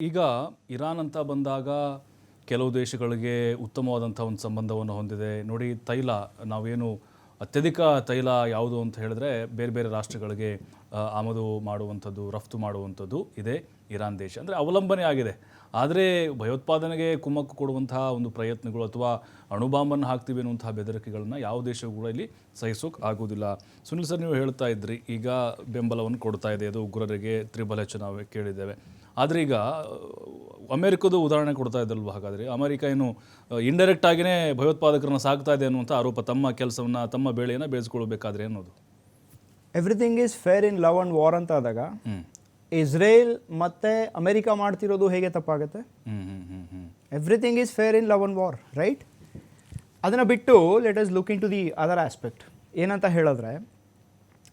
ಈಗ ಇರಾನ್ ಅಂತ ಬಂದಾಗ ಕೆಲವು ದೇಶಗಳಿಗೆ ಉತ್ತಮವಾದಂಥ ಒಂದು ಸಂಬಂಧವನ್ನು ಹೊಂದಿದೆ. ನೋಡಿ, ತೈಲ ನಾವೇನು ಅತ್ಯಧಿಕ ತೈಲ ಯಾವುದು ಅಂತ ಹೇಳಿದ್ರೆ ಬೇರೆ ಬೇರೆ ರಾಷ್ಟ್ರಗಳಿಗೆ ಆಮದು ಮಾಡುವಂಥದ್ದು, ರಫ್ತು ಮಾಡುವಂಥದ್ದು ಇದೆ ಇರಾನ್ ದೇಶ. ಅಂದರೆ ಅವಲಂಬನೆ ಆಗಿದೆ. ಆದರೆ ಭಯೋತ್ಪಾದನೆಗೆ ಕುಮ್ಮಕ್ಕು ಕೊಡುವಂತಹ ಒಂದು ಪ್ರಯತ್ನಗಳು ಅಥವಾ ಅಣುಬಾಂಬನ್ನು ಹಾಕ್ತೀವಿ ಅನ್ನುವಂತಹ ಬೆದರಿಕೆಗಳನ್ನು ಯಾವ ದೇಶವೂ ಕೂಡ ಇಲ್ಲಿ ಸಹಿಸೋಕೆ ಆಗೋದಿಲ್ಲ. ಸುನಿಲ್ ಸರ್, ನೀವು ಹೇಳ್ತಾ ಇದ್ರಿ ಈಗ ಬೆಂಬಲವನ್ನು ಕೊಡ್ತಾ ಇದೆ ಅದು ಉಗ್ರರಿಗೆ, ತ್ರಿಬಲ್ ಎಚ್ ನಾವು ಕೇಳಿದ್ದೇವೆ. ಆದರೆ ಈಗ ಅಮೆರಿಕದ ಉದಾಹರಣೆ ಕೊಡ್ತಾ ಇದ್ದಲ್ವ? ಹಾಗಾದರೆ ಅಮೆರಿಕ ಏನು ಇಂಡೈರೆಕ್ಟ್ ಆಗಿಯೇ ಭಯೋತ್ಪಾದಕರನ್ನು ಸಾಕ್ತಾ ಇದೆ ಅನ್ನುವಂಥ ಆರೋಪ, ತಮ್ಮ ಕೆಲಸವನ್ನು ತಮ್ಮ ಬೇಳೆಯನ್ನು ಬೇಯಿಸ್ಕೊಳ್ಬೇಕಾದ್ರೆ ಅನ್ನೋದು. Everything is fair in love and war ಅಂತ ಆದಾಗ ಇಸ್ರೇಲ್ ಮತ್ತೆ ಅಮೆರಿಕ ಮಾಡ್ತಿರೋದು ಹೇಗೆ ತಪ್ಪಾಗುತ್ತೆ? Everything is fair in love and war, right? ಅದನ್ನು ಬಿಟ್ಟು let us look into the other aspect. ಏನಂತ ಹೇಳಿದ್ರೆ,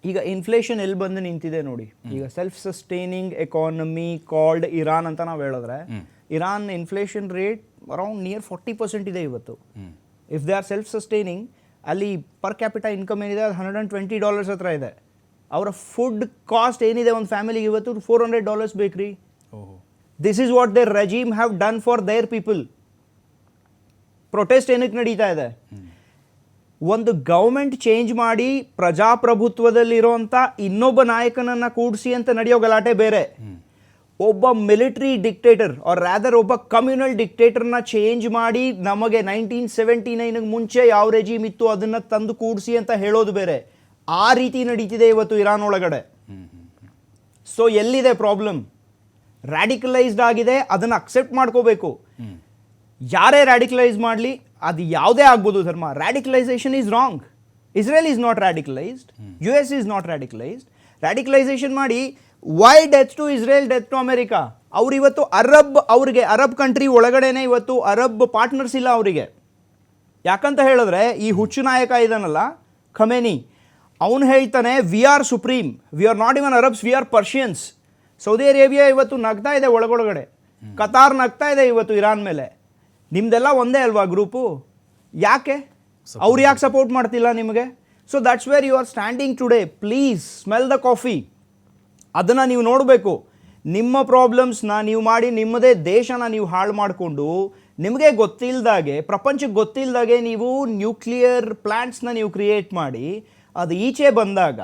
ಈಗ ಇನ್ಫ್ಲೇಷನ್ ಎಲ್ಲಿ ಬಂದು ನಿಂತಿದೆ ನೋಡಿ. ಈಗ self sustaining economy called Iran ಅಂತ ನಾವು ಹೇಳಿದ್ರೆ, Iran inflation rate around near 40% ಇದೆ ಇವತ್ತು. If they are self sustaining, ಅಲ್ಲಿ ಪರ್ ಕ್ಯಾಪಿಟಲ್ ಇನ್ಕಮ್ ಏನಿದೆ ಅದು $120 ಹತ್ರ ಇದೆ. ಅವರ ಫುಡ್ ಕಾಸ್ಟ್ ಏನಿದೆ ಒಂದು ಫ್ಯಾಮಿಲಿಗೆ ಇವತ್ತು $400 ಬೇಕ್ರಿ. This is what their regime have done for their people. Protest ಏನಕ್ಕೆ ನಡೀತಾ ಇದೆ? ಒಂದು ಗೌರ್ಮೆಂಟ್ ಚೇಂಜ್ ಮಾಡಿ ಪ್ರಜಾಪ್ರಭುತ್ವದಲ್ಲಿರುವಂಥ ಇನ್ನೊಬ್ಬ ನಾಯಕನನ್ನು ಕೂಡಿಸಿ ಅಂತ ನಡೆಯೋ ಗಲಾಟೆ ಬೇರೆ. ಒಬ್ಬ ಮಿಲಿಟರಿ ಡಿಕ್ಟೇಟರ್ ಆರ್ ರಾದರ್ ಒಬ್ಬ ಕಮ್ಯುನಲ್ ಡಿಕ್ಟೇಟರ್ನ ಚೇಂಜ್ ಮಾಡಿ ನಮಗೆ 1979 ಮುಂಚೆ ಯಾವ ರೆಜಿಮ್ ಇತ್ತು ಅದನ್ನು ತಂದು ಕೂಡಿಸಿ ಅಂತ ಹೇಳೋದು ಬೇರೆ. ಆ ರೀತಿ ನಡೀತಿದೆ ಇವತ್ತು ಇರಾನ್ ಒಳಗಡೆ. ಸೊ ಎಲ್ಲಿದೆ ಪ್ರಾಬ್ಲಮ್? ರ್ಯಾಡಿಕಲೈಸ್ಡ್ ಆಗಿದೆ, ಅದನ್ನು ಅಕ್ಸೆಪ್ಟ್ ಮಾಡ್ಕೋಬೇಕು. ಯಾರೇ ರ್ಯಾಡಿಕಲೈಸ್ ಮಾಡಲಿ, ಅದು ಯಾವುದೇ ಆಗ್ಬೋದು ಧರ್ಮ. Radicalisation is wrong. Israel is not radicalised, US is not radicalised. Radicalisation ಮಾಡಿ why death to Israel, death to America? ಅವ್ರು ಇವತ್ತು ಅವ್ರಿಗೆ ಅರಬ್ ಕಂಟ್ರಿ ಒಳಗಡೆನೆ ಇವತ್ತು ಅರಬ್ ಪಾರ್ಟ್ನರ್ಸ್ ಇಲ್ಲ ಅವರಿಗೆ. ಯಾಕಂತ ಹೇಳಿದ್ರೆ ಈ ಹುಚ್ಚು ನಾಯಕ ಇದಾನಲ್ಲ ಖಮೇನಿ, ಅವನು ಹೇಳ್ತಾನೆ we are supreme, we are not even Arabs, we are Persians. Saudi Arabia ಇವತ್ತು ನಗ್ತಾ ಇದೆ ಒಳಗೊಳಗಡೆ, ಕತಾರ್ ನಗ್ತಾ ಇದೆ ಇವತ್ತು ಇರಾನ್ ಮೇಲೆ. ನಿಮ್ದೆಲ್ಲ ಒಂದೇ ಅಲ್ವಾ ಗ್ರೂಪು? ಯಾಕೆ ಅವ್ರು ಯಾಕೆ ಸಪೋರ್ಟ್ ಮಾಡ್ತಿಲ್ಲ ನಿಮಗೆ? So that's where you are standing today. Please smell the coffee. ಅದನ್ನು ನೀವು ನೋಡಬೇಕು. ನಿಮ್ಮ ಪ್ರಾಬ್ಲಮ್ಸ್ನ ನೀವು ಮಾಡಿ ನಿಮ್ಮದೇ ದೇಶನ ನೀವು ಹಾಳು ಮಾಡಿಕೊಂಡು, ನಿಮಗೆ ಗೊತ್ತಿಲ್ಲದಾಗೆ, ಪ್ರಪಂಚಕ್ಕೆ ಗೊತ್ತಿಲ್ಲದಾಗೆ ನೀವು ನ್ಯೂಕ್ಲಿಯರ್ ಪ್ಲ್ಯಾಂಟ್ಸ್ನ ನೀವು ಕ್ರಿಯೇಟ್ ಮಾಡಿ ಅದು ಈಚೆ ಬಂದಾಗ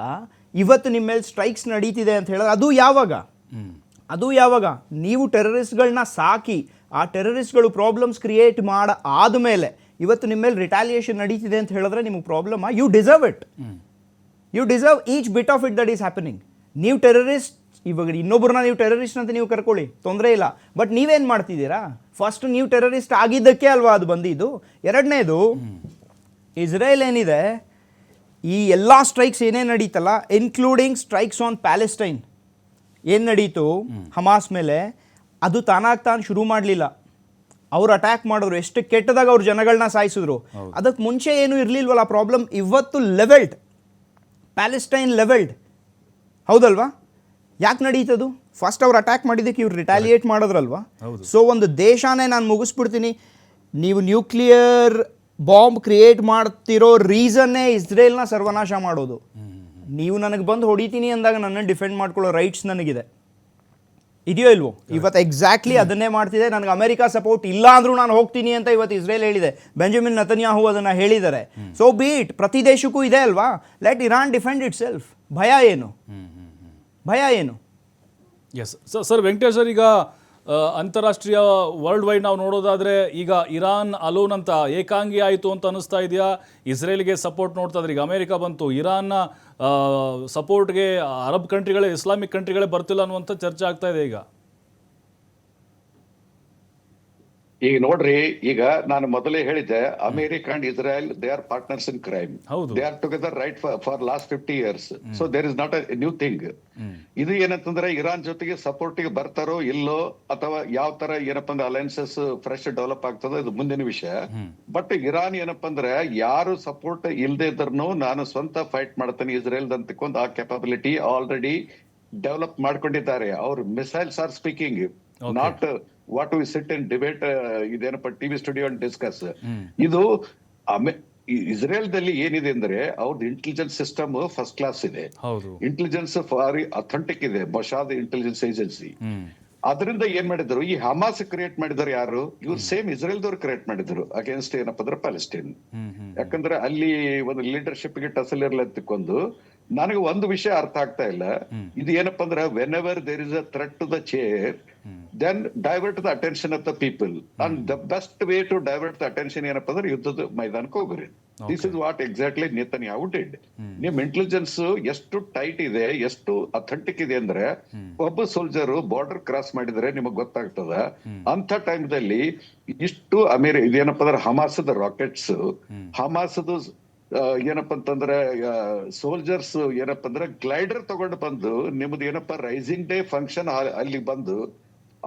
ಇವತ್ತು ನಿಮ್ಮ ಮೇಲೆ ಸ್ಟ್ರೈಕ್ಸ್ ನಡೀತಿದೆ ಅಂತ ಹೇಳಿದ್ರೆ ಅದು ಯಾವಾಗ ನೀವು ಟೆರರಿಸ್ಟ್ಗಳನ್ನ ಸಾಕಿ ಆ ಟೆರರಿಸ್ಟ್ಗಳು ಪ್ರಾಬ್ಲಮ್ಸ್ ಕ್ರಿಯೇಟ್ ಆದಮೇಲೆ ಇವತ್ತು ನಿಮ್ಮ ಮೇಲೆ ರಿಟಾಲಿಯೇಷನ್ ನಡೀತಿದೆ ಅಂತ ಹೇಳಿದ್ರೆ ನಿಮಗೆ problem. You deserve it. You deserve each bit of it that is happening. ನೀವು ಟೆರರಿಸ್ಟ್, ಇವಾಗ ಇನ್ನೊಬ್ಬರನ್ನ ನೀವು ಟೆರರಿಸ್ಟ್ ಅಂತ ನೀವು ಕರ್ಕೊಳ್ಳಿ, ತೊಂದರೆ ಇಲ್ಲ. ಬಟ್ ನೀವೇನು ಮಾಡ್ತಿದ್ದೀರಾ? ಫಸ್ಟ್ ನೀವು ಟೆರರಿಸ್ಟ್ ಆಗಿದ್ದಕ್ಕೆ ಅಲ್ವಾ ಅದು ಬಂದಿದ್ದು. ಎರಡನೇದು, ಇಸ್ರೇಲ್ ಏನಿದೆ, ಈ ಎಲ್ಲ ಸ್ಟ್ರೈಕ್ಸ್ ಏನೇ ನಡೀತಲ್ಲ, ಇನ್ಕ್ಲೂಡಿಂಗ್ ಸ್ಟ್ರೈಕ್ಸ್ ಆನ್ ಪ್ಯಾಲೆಸ್ಟೈನ್ ಏನು ನಡೀತು ಹಮಾಸ್ ಮೇಲೆ, ಅದು ತಾನಾಗ್ತಾನು ಶುರು ಮಾಡಲಿಲ್ಲ. ಅವ್ರು ಅಟ್ಯಾಕ್ ಮಾಡಿದ್ರು, ಎಷ್ಟು ಕೆಟ್ಟದಾಗ ಅವ್ರು ಜನಗಳನ್ನ ಸಾಯಿಸಿದ್ರು. ಅದಕ್ಕೆ ಮುಂಚೆ ಏನೂ ಇರಲಿಲ್ವಲ್ಲ ಪ್ರಾಬ್ಲಮ್. ಇವತ್ತು ಲೆವೆಲ್ಡ್, ಪ್ಯಾಲೆಸ್ಟೈನ್ ಲೆವೆಲ್ಡ್, ಹೌದಲ್ವಾ? ಯಾಕೆ ನಡೀತದು? ಫಸ್ಟ್ ಅವ್ರು ಅಟ್ಯಾಕ್ ಮಾಡಿದ್ದಕ್ಕೆ ಇವ್ರು ರಿಟಾಲಿಯೇಟ್ ಮಾಡಿದ್ರಲ್ವಾ? ಸೊ ಒಂದು ದೇಶನೇ ನಾನು ಮುಗಿಸ್ಬಿಡ್ತೀನಿ, ನೀವು ನ್ಯೂಕ್ಲಿಯರ್ ಬಾಂಬ್ ಕ್ರಿಯೇಟ್ ಮಾಡ್ತಿರೋ ರೀಸನ್ನೇ ಇಸ್ರೇಲ್ನ ಸರ್ವನಾಶ ಮಾಡೋದು. ನೀವು ನನಗೆ ಬಂದು ಹೊಡಿತೀನಿ ಅಂದಾಗ ನನ್ನನ್ನು ಡಿಫೆಂಡ್ ಮಾಡ್ಕೊಳ್ಳೋ ರೈಟ್ಸ್ ನನಗಿದೆ, ಇದೆಯೋ ಇಲ್ವೋ? ಇವತ್ತು ಎಕ್ಸಾಕ್ಟ್ಲಿ ಅದನ್ನೇ ಮಾಡ್ತಿದೆ. ನನಗೆ ಅಮೆರಿಕ ಸಪೋರ್ಟ್ ಇಲ್ಲ ಅಂದ್ರೂ ನಾನು ಹೋಗ್ತೀನಿ ಅಂತ ಇವತ್ತು ಇಸ್ರೇಲ್ ಹೇಳಿದೆ. ಬೆಂಜಮಿನ್ ನೆತನ್ಯಾಹು ಅದನ್ನು ಹೇಳಿದ್ದಾರೆ. ಸೊ ಬೀಟ್, ಪ್ರತಿ ದೇಶಕ್ಕೂ ಇದೆ ಅಲ್ವಾ? Let Iran defend it self. ಭಯ ಏನು? Yes sir. ವೆಂಕಟೇಶ್ ಸರ್, ಈಗ ಅಂತಾರಾಷ್ಟ್ರೀಯ ವರ್ಲ್ಡ್ ವೈಡ್ ನಾವು ನೋಡೋದಾದರೆ ಈಗ ಇರಾನ್ ಅಲೋನ್ ಅಂತ ಏಕಾಂಗಿ ಆಯಿತು ಅಂತ ಅನ್ನಿಸ್ತಾ ಇದೆಯಾ? ಇಸ್ರೇಲ್ಗೆ ಸಪೋರ್ಟ್ ನೋಡ್ತಾ ಇದ್ರೆ ಈಗ ಅಮೆರಿಕ ಬಂತು, ಇರಾನ್ನ ಸಪೋರ್ಟ್ಗೆ ಅರಬ್ ಕಂಟ್ರಿಗಳೇ, ಇಸ್ಲಾಮಿಕ್ ಕಂಟ್ರಿಗಳೇ ಬರ್ತಿಲ್ಲ ಅನ್ನುವಂಥ ಚರ್ಚೆ ಆಗ್ತಾ ಇದೆ ಈಗ. ಈಗ ನೋಡ್ರಿ, ಈಗ ನಾನು ಮೊದಲೇ ಹೇಳಿದ್ದೆ, America and Israel they are partners in crime. They are together right for last 50 years. So there is not a new thing. ಇದು ಏನಂತಂದ್ರೆ ಇರಾನ್ ಜೊತೆಗೆ ಸಪೋರ್ಟಿಗೆ ಬರ್ತಾರೋ ಇಲ್ಲೋ, ಅಥವಾ ಯಾವ ತರ ಏನಪ್ಪಾ ಅಂದ್ರೆ ಅಲೈನ್ಸಸ್ ಫ್ರೆಶ್ ಡೆವಲಪ್ ಆಗ್ತದೋ ಇದು ಮುಂದಿನ ವಿಷಯ. ಬಟ್ ಇರಾನ್ ಏನಪ್ಪಾ ಅಂದ್ರೆ ಯಾರು ಸಪೋರ್ಟ್ ಇಲ್ಲದೆ ಇದ್ರೂ ನಾನು ಸ್ವಂತ ಫೈಟ್ ಮಾಡ್ತೇನೆ ಇಸ್ರೇಲ್ ಅಂತಕೊಂಡ್ ಆ ಕೆಪಾಬಿಲಿಟಿ ಆಲ್ರೆಡಿ ಡೆವಲಪ್ ಮಾಡ್ಕೊಂಡಿದ್ದಾರೆ. ಅವ್ರ missiles are speaking, not what we sit in debate ಇದೇನಪ್ಪ ಟಿವಿ ಸ್ಟುಡಿಯೋ ಅಂಡ್ ಡಿಸ್ಕಸ್. ಇದು ಇಸ್ರೇಲ್ದಲ್ಲಿ ಏನಿದೆ ಅಂದ್ರೆ ಅವ್ರದ್ದು ಇಂಟೆಲಿಜೆನ್ಸ್ ಸಿಸ್ಟಮ್ ಫಸ್ಟ್ ಕ್ಲಾಸ್ ಇದೆ. ಇಂಟೆಲಿಜೆನ್ಸ್ ಫಾರ್ ಅಥೆಂಟಿಕ್ ಇದೆ, ಮೊಸಾದ್ ಇಂಟೆಲಿಜೆನ್ಸ್ ಏಜೆನ್ಸಿ. ಅದರಿಂದ ಏನ್ ಮಾಡಿದ್ರು, ಈ ಹಮಾಸ್ ಕ್ರಿಯೇಟ್ ಮಾಡಿದ್ರು ಯಾರು, ಇವ್ರು ಸೇಮ್ ಇಸ್ರೇಲ್ದವ್ರು ಕ್ರಿಯೇಟ್ ಮಾಡಿದ್ರು ಅಗೇನ್ಸ್ಟ್ ಏನಪ್ಪ ಅಂದ್ರೆ ಪ್ಯಾಲೆಸ್ಟೈನ್. ಯಾಕಂದ್ರೆ ಅಲ್ಲಿ ಒಂದು ಲೀಡರ್ಶಿಪ್ ಗೆ ಟಸಲ್ ಇರ್ಲತ್ತಿಕ್ಕೊಂದು. ನನಗೆ ಒಂದು ವಿಷಯ ಅರ್ಥ ಆಗ್ತಾ ಇಲ್ಲ, ಇದು ಏನಪ್ಪಾ ಅಂದ್ರೆ whenever there is a threat to the chair, then divert the attention of the people. And the best way to divert the attention ಏನಪ್ಪಾ ಅಂದ್ರೆ ಯುದ್ಧದ ಮೈದಾನಕ್ಕೆ ಹೋಗ್ರಿ. This is what exactly Netanyahu did. ನಿಮ್ ಇಂಟೆಲಿಜೆನ್ಸ್ ಎಷ್ಟು tight ಇದೆ, ಎಷ್ಟು authentic ಇದೆ ಅಂದ್ರೆ, ಒಬ್ಬ ಸೋಲ್ಜರ್ ಬಾರ್ಡರ್ ಕ್ರಾಸ್ ಮಾಡಿದ್ರೆ ನಿಮಗ್ ಗೊತ್ತಾಗ್ತದ. ಅಂತ ಟೈಮ್ದಲ್ಲಿ ಇಷ್ಟು ಇದೇನಪ್ಪ ಅಂದ್ರೆ ಹಮಾಸದ ರಾಕೆಟ್ಸ್, ಹಮಾಸದ ಏನಪ್ಪಾ ಅಂತಂದ್ರೆ ಸೋಲ್ಜರ್ಸ್ ಏನಪ್ಪಾ ಅಂದ್ರೆ ಗ್ಲೈಡರ್ ತಗೊಂಡು ಬಂದು ನಿಮ್ದು ಏನಪ್ಪಾ ರೈಸಿಂಗ್ ಡೇ ಫಂಕ್ಷನ್ ಅಲ್ಲಿ ಬಂದು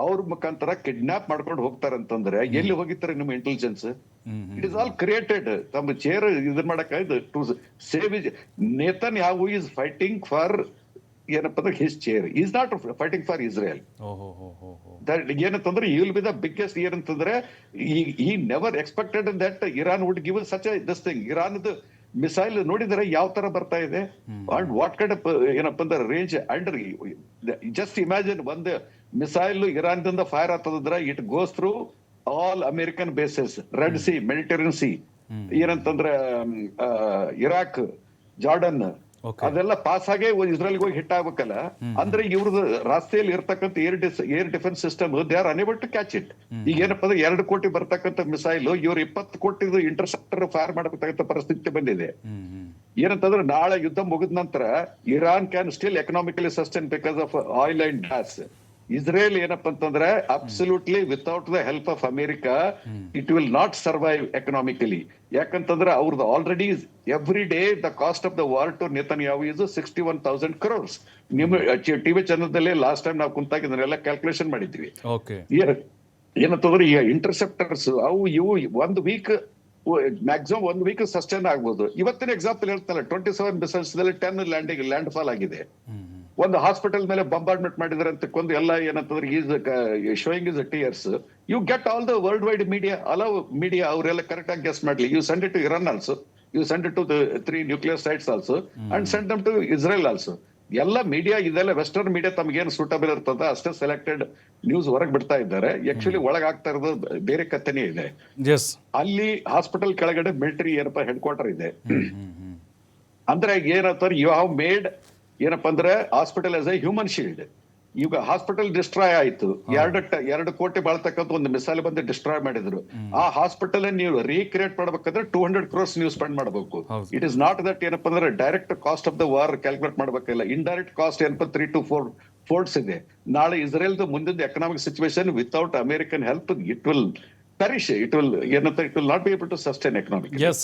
ಅವ್ರ ಮುಖಾಂತರ ಕಿಡ್ನಾಪ್ ಮಾಡ್ಕೊಂಡು ಹೋಗ್ತಾರಂತಂದ್ರೆ ಎಲ್ಲಿ ಹೋಗಿರ್ತಾರೆ ನಿಮ್ಮ intelligence? It is all created. ತಮ್ಮ ಚೇರ್ ಇದನ್ ಮಾಡಕ್ to save Netanyahu is fighting for ಏನಪ್ಪಾ ಅಂದ್ರೆ his chair, is not fighting for Israel. ಏನಂತಂದ್ರೆ ವಿಲ್ ಬಿ ದ ಬಿಗ್ಗೆಸ್ಟ್ ಏನಂತಂದ್ರೆ ಈ never expected that Iran would give such this thing. ಇರಾನ್ದು missile ನೋಡಿದ್ರೆ ಯಾವ ತರ ಬರ್ತಾ ಇದೆ, ಅಂಡ್ ವಾಟ್ ಕೈಂಡ್ ಆಫ್ ಏನಪ್ಪಾ ಅಂದ್ರೆ ರೇಂಜ್. ಅಂಡ್ ಜಸ್ಟ್ ಇಮ್ಯಾಜಿನ್, ಒಂದು ಮಿಸೈಲ್ ಇರಾನ್ ದಿಂದ ಫೈರ್ ಆಗ್ತದಂದ್ರೆ it goes through all American bases, Red Sea, Mediterranean Sea, ಏನಂತಂದ್ರೆ ಇರಾಕ್, ಜಾರ್ಡನ್, ಅದೆಲ್ಲ ಪಾಸ್ ಆಗೇ ಇಸ್ರೇಲ್ಗೆ ಹೋಗಿ ಹಿಟ್ ಆಗ್ಬೇಕಲ್ಲ. ಅಂದ್ರೆ ಇವ್ರದ್ದು ರಸ್ತೆಯಲ್ಲಿ ಇರ್ತಕ್ಕಂಥ air defence system they are unable to catch it. ಈಗ ಏನಪ್ಪಾ ಅಂದ್ರೆ 2 ಕೋಟಿ ಬರ್ತಕ್ಕಂಥ ಮಿಸೈಲ್ ಇವ್ರು 20 ಕೋಟಿ ಇಂಟರ್ಸೆಪ್ಟರ್ ಫೈರ್ ಮಾಡಬೇಕಾಗತ್ತ ಪರಿಸ್ಥಿತಿ ಬಂದಿದೆ. ಏನಂತಂದ್ರೆ ನಾಳೆ ಯುದ್ಧ ಮುಗಿದ ನಂತರ Iran can still economically sustain because of oil and gas. Israel ಏನಪ್ಪಾ ಅಂತಂದ್ರೆ absolutely without the help of America it will not survive economically. ಯಾಕಂತಂದ್ರೆ ಅವ್ರದ್ದು already every day the cost of the war to Netanyahu is 61,000 crores. ನಿಮ್ಮ TV ಚಾನಲ್ದಲ್ಲಿ last time ನಾವು ಕುಂತಾಗ ಇದನ್ನೆಲ್ಲ calculation ಮಾಡಿದ್ವಿ. ಏನಂತಂದ್ರೆ ಈಗ ಇಂಟರ್ಸೆಪ್ಟರ್ಸ್ ಅವು ಇವು 1 ವೀಕ್ ಮ್ಯಾಕ್ಸಿಮಮ್ 1 ವೀಕ್ ಸಸ್ಟೈನ್ ಆಗ್ಬೋದು. ಇವತ್ತಿನ ಎಕ್ಸಾಂಪಲ್ ಹೇಳ್ತಲ್ಲ, 27 ಮಿಸೈಲ್ಸ್ 10 ಲ್ಯಾಂಡ್ ಫಾಲ್ ಆಗಿದೆ. ಒಂದು ಹಾಸ್ಪಿಟಲ್ ಮೇಲೆ ಬಂಬಾರ್ಡ್ಮೆಂಟ್ ಮಾಡಿದ್ರೆ ಅಂತ ಕೊಂದು ಎಲ್ಲ ಏನಂತಂದ್ರೆ is showing his tears. You get all the world wide media, all of media ಅವರೆಲ್ಲ ಕರೆಕ್ಟ್ ಆಗಿ ಗೆಸ್ ಮಾಡ್ಲಿ. You send it to Iran also, you send it to 3 nuclear sites also, and send them to Israel also. ಎಲ್ಲ media ಇದೆಲ್ಲ western media ತಮ್ಗೇನು suitable ಇರ್ತದ ಅಷ್ಟೇ selected news ಹೊರಗೆ ಬಿಡ್ತಾ ಇದ್ದಾರೆ. ಆಕ್ಚುಲಿ ಒಳಗಾಗ್ತಾ ಇರೋದು ಬೇರೆ ಕಥೆನೇ ಇದೆ. ಅಲ್ಲಿ ಹಾಸ್ಪಿಟಲ್ ಕೆಳಗಡೆ ಮಿಲಿಟರಿ ಏನಪ್ಪಾ ಹೆಡ್ ಕ್ವಾರ್ಟರ್ ಇದೆ. ಅಂದ್ರೆ ಏನಂತಾರೆ, ಯು ಹ್ಯಾವ್ ಮೇಡ್ ಏನಪ್ಪಾ ಅಂದ್ರೆ hospital as A human shield. ಈಗ ಹಾಸ್ಪಿಟಲ್ ಡಿಸ್ಟ್ರಾಯ್ ಆಯ್ತು, 2 ಕೋಟಿ ಬಾಳ್ತಕ್ಕಂಥ ಒಂದು ಮಿಸೈಲ್ ಬಂದು ಡಿಸ್ಟ್ರಾಯ್ ಮಾಡಿದ್ರು. ಆ ಹಾಸ್ಪಿಟಲ್ ನೀವು ರೀಕ್ರಿಯೇಟ್ ಮಾಡ್ಬೇಕಂದ್ರೆ 200 crores ನೀವು ಸ್ಪೆಂಡ್ ಮಾಡಬೇಕು. ಇಟ್ ಇಸ್ ನಾಟ್ ದಟ್ ಏನಪ್ಪಾ ಅಂದ್ರೆ direct cost of the war calculate ಮಾಡ್ಬೇಕಿಲ್ಲ. ಇಂಡೈರೆಕ್ಟ್ ಕಾಸ್ಟ್ ಏನಪ್ಪಾ 3 to 4 ಫೋರ್ಟ್ಸ್ ಇದೆ. ನಾಳೆ ಇಸ್ರೇಲ್ದು ಮುಂದಿನ economic situation without American help it will perish. It will not be able to sustain economically. Yes.